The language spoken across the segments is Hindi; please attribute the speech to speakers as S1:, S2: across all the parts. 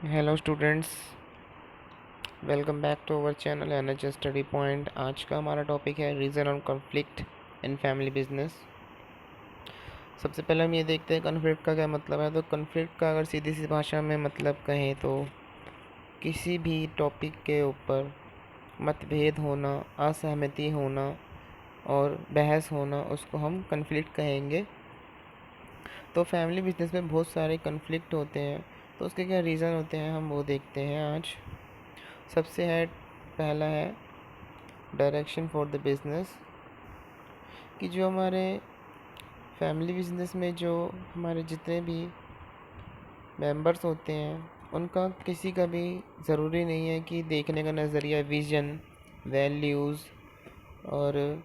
S1: Hello students, welcome back to our channel NHS study point. आज का हमारा टॉपिक है reason on conflict in family business. सबसे पहले हम ये देखते हैं कॉन्फ्लिक्ट का क्या मतलब है। तो कॉन्फ्लिक्ट का अगर सीधी सी भाषा में मतलब कहें तो किसी भी टॉपिक के ऊपर मतभेद होना, असहमति होना और बहस होना, उसको हम कॉन्फ्लिक्ट कहेंगे। तो फैमिली बिजनेस में बहुत सारे कॉन्फ्लिक्ट होते हैं, तो उसके क्या रीज़न होते हैं हम वो देखते हैं आज। सबसे है पहला है डायरेक्शन फॉर द बिज़नेस, कि जो हमारे फैमिली बिजनेस में जो हमारे जितने भी मेंबर्स होते हैं उनका किसी का भी ज़रूरी नहीं है कि देखने का नज़रिया, विज़न, वैल्यूज़ और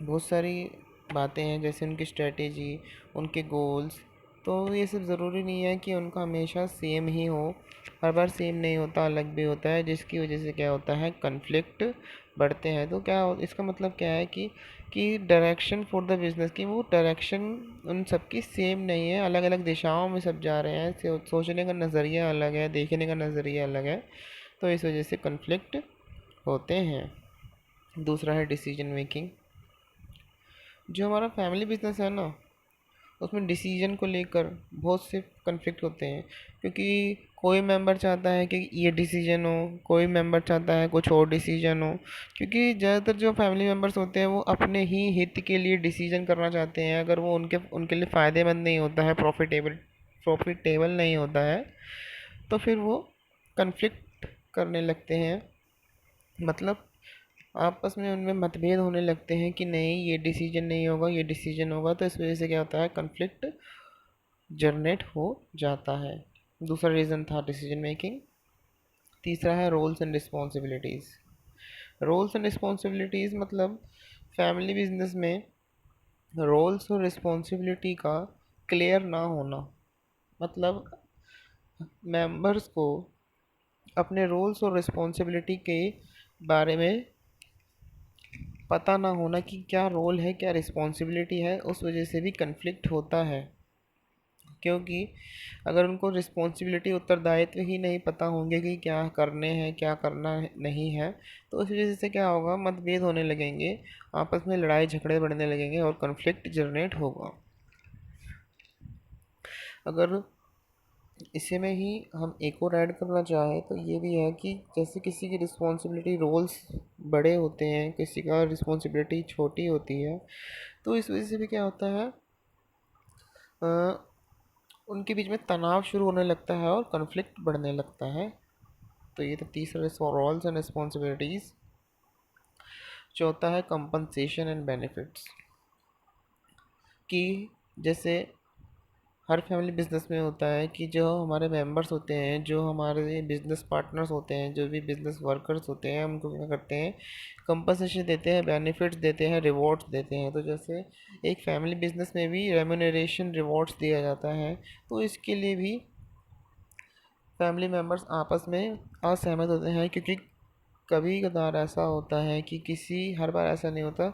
S1: बहुत सारी बातें हैं, जैसे उनकी स्ट्रेटेजी, उनके गोल्स। तो ये सब ज़रूरी नहीं है कि उनका हमेशा सेम ही हो, हर बार सेम नहीं होता, अलग भी होता है, जिसकी वजह से क्या होता है, कन्फ्लिक्ट बढ़ते हैं। तो इसका मतलब क्या है कि डायरेक्शन फॉर द बिज़नेस, की वो डायरेक्शन उन सबकी सेम नहीं है, अलग अलग दिशाओं में सब जा रहे हैं, सोचने का नज़रिया अलग है, देखने का नज़रिया अलग है, तो इस वजह से कन्फ्लिक्ट होते हैं। दूसरा है डिसीजन मेकिंग। जो हमारा फैमिली बिजनेस है ना, उसमें डिसीजन को लेकर बहुत से कन्फ्लिक्ट होते हैं, क्योंकि कोई मेंबर चाहता है कि ये डिसीजन हो, कोई मेंबर चाहता है कुछ और डिसीजन हो। क्योंकि ज़्यादातर जो फैमिली मेंबर्स होते हैं वो अपने ही हित के लिए डिसीजन करना चाहते हैं। अगर वो उनके उनके लिए फ़ायदेमंद नहीं होता है, प्रॉफिटेबल नहीं होता है, तो फिर वो कन्फ्लिक्ट करने लगते हैं। मतलब आपस में उनमें मतभेद होने लगते हैं कि नहीं, ये डिसीजन नहीं होगा, ये डिसीजन होगा। तो इस वजह से क्या होता है, कन्फ्लिक्ट जनरेट हो जाता है। दूसरा रीज़न था डिसीजन मेकिंग। तीसरा है roles and responsibilities. Roles and responsibilities मतलब फैमिली बिजनेस में रोल्स और रिस्पॉन्सिबिलिटी का क्लियर ना होना। मतलब मेंबर्स को अपने रोल्स और रिस्पॉन्सिबिलिटी के बारे में पता ना होना कि क्या रोल है, क्या रिस्पॉन्सिबिलिटी है, उस वजह से भी कन्फ्लिक्ट होता है। क्योंकि अगर उनको रिस्पॉन्सिबिलिटी, उत्तरदायित्व ही नहीं पता होंगे कि क्या करने हैं, क्या करना नहीं है, तो उस वजह से क्या होगा, मतभेद होने लगेंगे, आपस में लड़ाई झगड़े बढ़ने लगेंगे और कन्फ्लिक्ट जनरेट होगा। अगर इसी में ही हम एक और ऐड करना चाहें तो ये भी है कि जैसे किसी की रिस्पॉन्सिबिलिटी, रोल्स बड़े होते हैं, किसी का रिस्पॉन्सिबिलिटी छोटी होती है, तो इस वजह से भी क्या होता है, अ, उनके बीच में तनाव शुरू होने लगता है और कन्फ्लिक्ट बढ़ने लगता है। तो ये तो तीसरा रोल्स एंड रिस्पॉन्सिबिलिटीज़। चौथा है कंपनसेशन एंड बेनिफिट्स, कि जैसे हर फैमिली बिजनेस में होता है कि जो हमारे मेंबर्स होते हैं, जो हमारे बिजनेस पार्टनर्स होते हैं, जो भी बिजनेस वर्कर्स होते हैं, उनको क्या करते हैं, कंपनसेशन देते हैं, बेनिफिट्स देते हैं, रिवॉर्ड्स देते हैं। तो जैसे एक फैमिली बिजनेस में भी रेम्यूनरेशन, रिवॉर्ड्स दिया जाता है, तो इसके लिए भी फैमिली मेम्बर्स आपस में असहमत होते हैं। क्योंकि कभी कभार ऐसा होता है कि हर बार ऐसा नहीं होता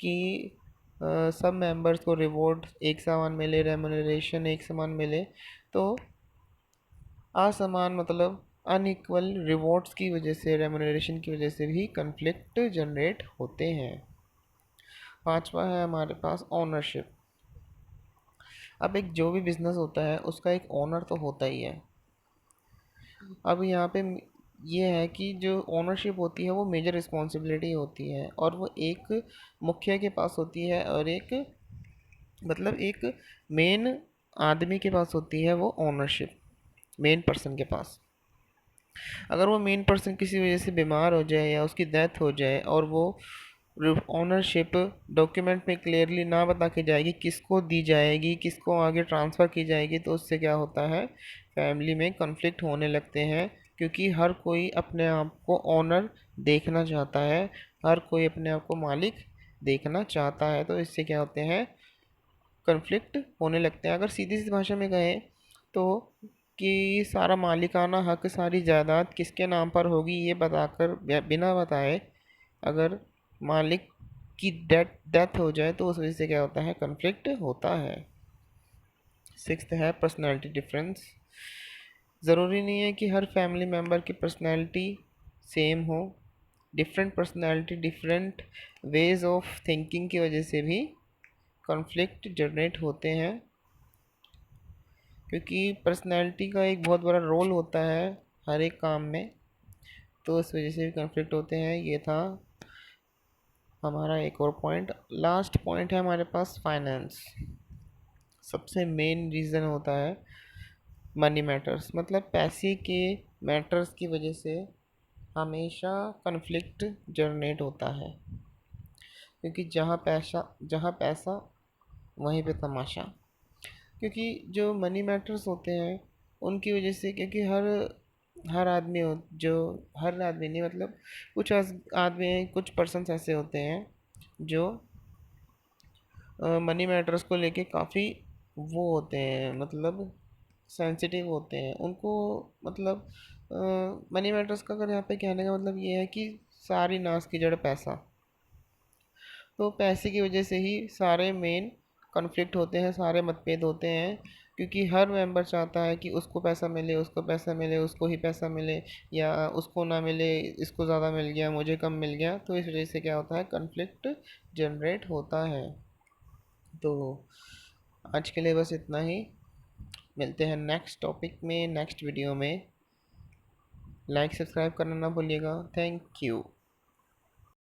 S1: कि सब मेंबर्स को रिवॉर्ड एक समान मिले, रेमुनरेशन एक समान मिले। तो असमान मतलब अनइक्वल रिवॉर्ड्स की वजह से, रेमुनरेशन की वजह से भी कन्फ्लिक्ट जनरेट होते हैं। पांचवा है हमारे पास ओनरशिप। अब एक जो भी बिजनेस होता है उसका एक ओनर तो होता ही है। अब यहाँ पे ये है कि जो ओनरशिप होती है वो मेजर रिस्पॉन्सिबिलिटी होती है, और वो एक मुखिया के पास होती है, और एक मतलब एक मेन आदमी के पास होती है वो ओनरशिप, मेन पर्सन के पास। अगर वो मेन पर्सन किसी वजह से बीमार हो जाए या उसकी डेथ हो जाए, और वो ओनरशिप डॉक्यूमेंट में क्लियरली ना बता के जाएगी किसको दी जाएगी, किसको आगे ट्रांसफ़र की जाएगी, तो उससे क्या होता है, फैमिली में कॉन्फ्लिक्ट होने लगते हैं। क्योंकि हर कोई अपने आप को ओनर देखना चाहता है, हर कोई अपने आप को मालिक देखना चाहता है, तो इससे क्या होते हैं, कॉन्फ्लिक्ट होने लगते हैं। अगर सीधी सी भाषा में कहें तो कि सारा मालिकाना हक, सारी जायदाद किसके नाम पर होगी ये बताकर, बिना बताए अगर मालिक की डेथ डेथ हो जाए, तो उस वजह से क्या होता है, कन्फ्लिक्ट होता है। सिक्स्थ है पर्सनालिटी डिफरेंस। ज़रूरी नहीं है कि हर फैमिली मेम्बर की पर्सनैलिटी सेम हो। Different personality, different ways of thinking की वजह से भी कॉन्फ्लिक्ट जनरेट होते हैं, क्योंकि पर्सनैलिटी का एक बहुत बड़ा रोल होता है हर एक काम में, तो इस वजह से भी कॉन्फ्लिक्ट होते हैं। ये था हमारा एक और पॉइंट। लास्ट पॉइंट है हमारे पास फाइनेंस। सबसे मेन रीज़न होता है मनी मैटर्स, मतलब पैसे के मैटर्स की वजह से हमेशा कन्फ्लिक्ट जनरेट होता है, क्योंकि जहाँ पैसा वहीं पे तमाशा। क्योंकि जो मनी मैटर्स होते हैं उनकी वजह से, क्योंकि हर हर आदमी हो जो हर आदमी नहीं, मतलब कुछ आदमी, कुछ पर्सन्स ऐसे होते हैं जो मनी मैटर्स को लेके काफ़ी वो होते हैं, मतलब सेंसिटिव होते हैं उनको। मतलब मनी मैटर्स का अगर यहाँ पे कहने का मतलब ये है कि सारी नाश की जड़ पैसा। तो पैसे की वजह से ही सारे मेन कॉन्फ्लिक्ट होते हैं, सारे मतभेद होते हैं, क्योंकि हर मेंबर चाहता है कि उसको पैसा मिले, उसको पैसा मिले, उसको ही पैसा मिले, या उसको ना मिले, इसको ज़्यादा मिल गया, मुझे कम मिल गया। तो इस वजह से क्या होता है, कॉन्फ्लिक्ट जनरेट होता है। तो आज के लिए बस इतना ही। मिलते हैं नेक्स्ट टॉपिक में, नेक्स्ट वीडियो में। लाइक सब्सक्राइब करना ना भूलिएगा। Thank you.